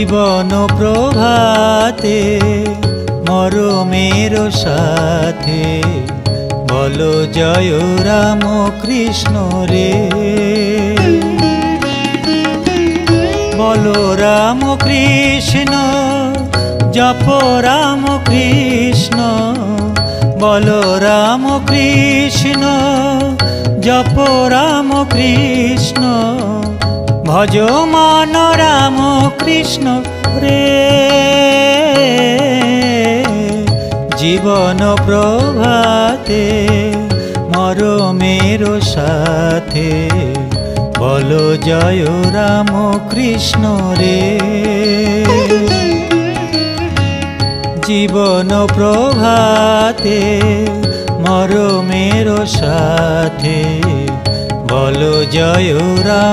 জীবন প্রভাতে মরমের সাথে বলো জয় রাম কৃষ্ণ রে। বলো রাম কৃষ্ণ জপ রাম কৃষ্ণ, বলো রাম কৃষ্ণ জপ রাম কৃষ্ণ, ভজ মন রাম কৃষ্ণ রে। জীবন প্রভাতে মরমের সাথে বলো জয় রাম কৃষ্ণ রে। জীবন প্রভাতে মরমের সাথে বলো জয় রাম